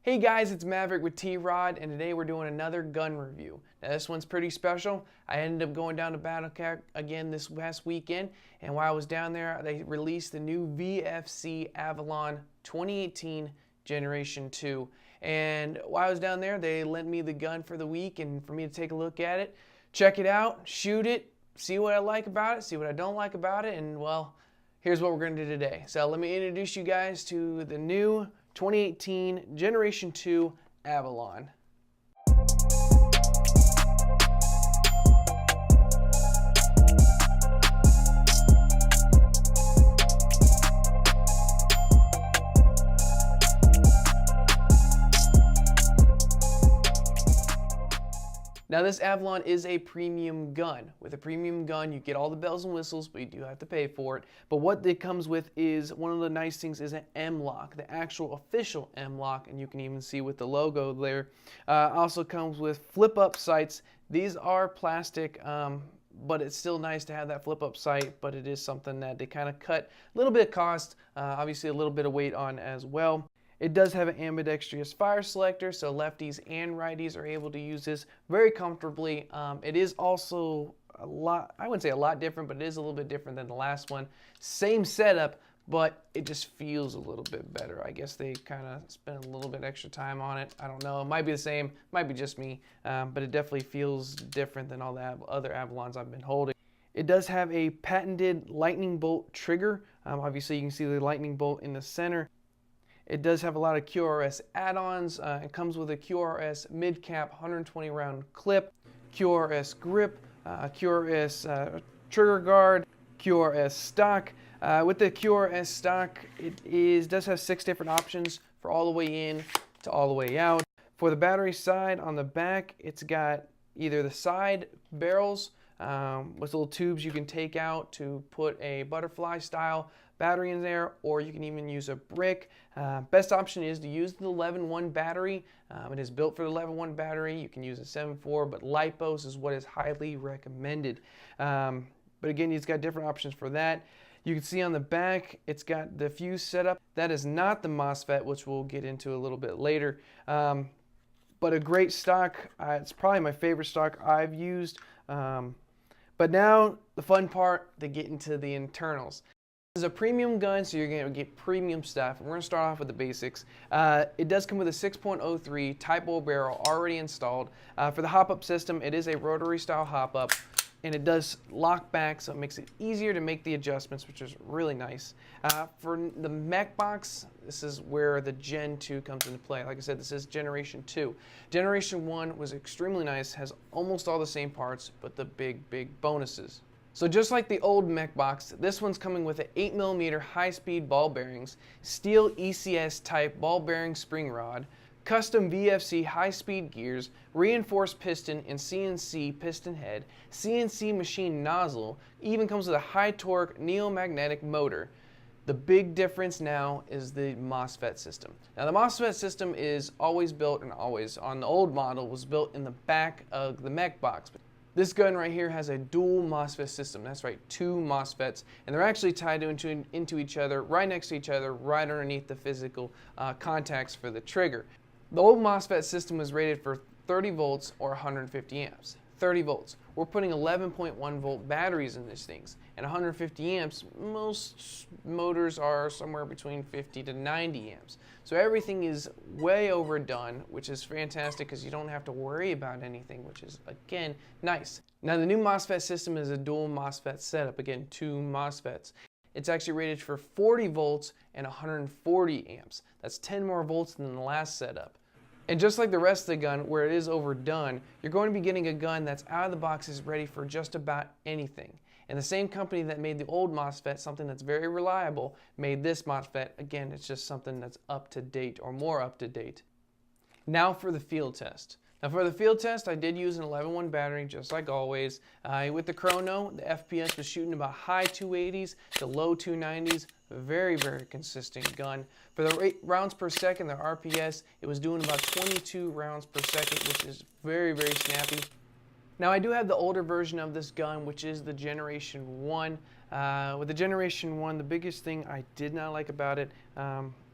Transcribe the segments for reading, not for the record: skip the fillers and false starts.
Hey guys, it's Maverick with T.R.O.D, and today we're doing another gun review. Now this one's pretty special. I ended up going down to Battlecat again this past weekend, and while I was down there, they released the new VFC Avalon 2018 Generation 2. And while I was down there, they lent me the gun for the week and for me to take a look at it, check it out, shoot it, see what I like about it, see what I don't like about it, and well, here's what we're going to do today. So let me introduce you guys to the new 2018 Generation 2 Avalon. Now this Avalon is a premium gun. With a premium gun, you get all the bells and whistles, but you do have to pay for it. But what it comes with is, one of the nice things is an M-lock, the actual official M-lock, and you can even see with the logo there. Also comes with flip-up sights. These are plastic, but it's still nice to have that flip-up sight, but it is something that they kind of cut a little bit of cost, obviously a little bit of weight on as well. It does have an ambidextrous fire selector, so lefties and righties are able to use this very comfortably. It is also a lot, I wouldn't say a lot different, but it is a little bit different than the last one. Same setup, but it just feels a little bit better. I guess they kind of spent a little bit extra time on it. I don't know, it might be the same, might be just me, but it definitely feels different than all the other Avalons I've been holding. It does have a patented lightning bolt trigger. Obviously you can see the lightning bolt in the center. It does have a lot of QRS add-ons. It comes with a QRS mid-cap 120 round clip, QRS grip, QRS trigger guard, QRS stock. With the QRS stock, it does have 6 different options for all the way in to all the way out. For the battery side, on the back, it's got either the side barrels with little tubes you can take out to put a butterfly style battery in there, or you can even use a brick. Best option is to use the 11-1 battery. It is built for the 11-1 battery. You can use a 7.4, but LiPos is what is highly recommended. But again, it's got different options for that. You can see on the back, it's got the fuse setup. That is not the MOSFET, which we'll get into a little bit later. But a great stock. It's probably my favorite stock I've used. But now, the fun part, to get into the internals. This is a premium gun, so you're going to get premium stuff. We're going to start off with the basics. It does come with a 6.03 Type O barrel already installed. For the hop-up system, it is a rotary style hop-up, and it does lock back, so it makes it easier to make the adjustments, which is really nice. For the mech box, this is where the Gen 2 comes into play. Like I said, this is Generation 2. Generation 1 was extremely nice, has almost all the same parts, but the big bonuses. So just like the old mech box, this one's coming with an 8mm high-speed ball bearings, steel ECS type ball bearing spring rod, custom VFC high-speed gears, reinforced piston and CNC piston head, CNC machine nozzle, even comes with a high-torque neomagnetic motor. The big difference now is the MOSFET system. Now the MOSFET system is always built, and always on the old model was built in the back of the mech box. This gun right here has a dual MOSFET system. That's right, 2 MOSFETs, and they're actually tied into each other, right next to each other, right underneath the physical contacts for the trigger. The old MOSFET system was rated for 30 volts or 150 amps. 30 volts. We're putting 11.1 volt batteries in these things, and 150 amps, most motors are somewhere between 50 to 90 amps. So everything is way overdone, which is fantastic because you don't have to worry about anything, which is, again, nice. Now the new MOSFET system is a dual MOSFET setup, again, 2 MOSFETs. It's actually rated for 40 volts and 140 amps. That's 10 more volts than the last setup. And just like the rest of the gun, where it is overdone, you're going to be getting a gun that's out of the box, is ready for just about anything. And the same company that made the old MOSFET, something that's very reliable, made this MOSFET. Again, it's just something that's up to date or more up to date. Now for the field test. Now for the field test, I did use an 11-1 battery, just like always. With the chrono, the FPS was shooting about high 280s to low 290s. Very consistent gun. For the rounds per second, the RPS, it was doing about 22 rounds per second, which is very snappy. Now I do have the older version of this gun, which is the Generation 1. With the Generation 1, the biggest thing I did not like about it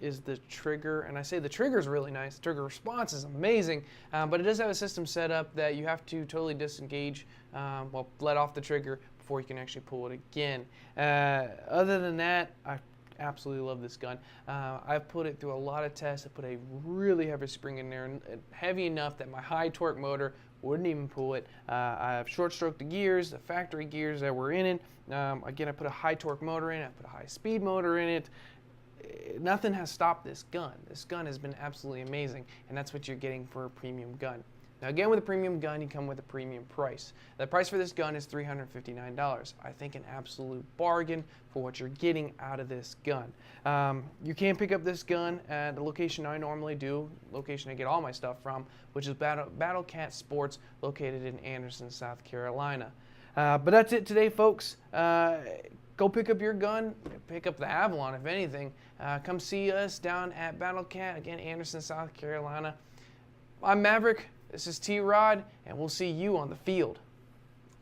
is the trigger. And I say the trigger is really nice. The trigger response is amazing, but it does have a system set up that you have to totally disengage, well, let off the trigger before you can actually pull it again. Other than that, I absolutely love this gun. I've put it through a lot of tests. I put a really heavy spring in there, heavy enough that my high torque motor wouldn't even pull it. I have short stroke the gears, the factory gears that were in it. Again, I put a high torque motor in it, I put a high speed motor in it. Nothing has stopped this gun. This gun has been absolutely amazing, and that's what you're getting for a premium gun. Now again, with a premium gun, you come with a premium price. The price for this gun is $359. I think an absolute bargain for what you're getting out of this gun. You can pick up this gun at the location I normally do, location I get all my stuff from, which is Battle Cat Sports, located in Anderson, South Carolina. But that's it today, folks. Go pick up your gun, pick up the Avalon if anything. Come see us down at Battle Cat, again, Anderson, South Carolina. I'm Maverick. This is T.R.O.D, and we'll see you on the field.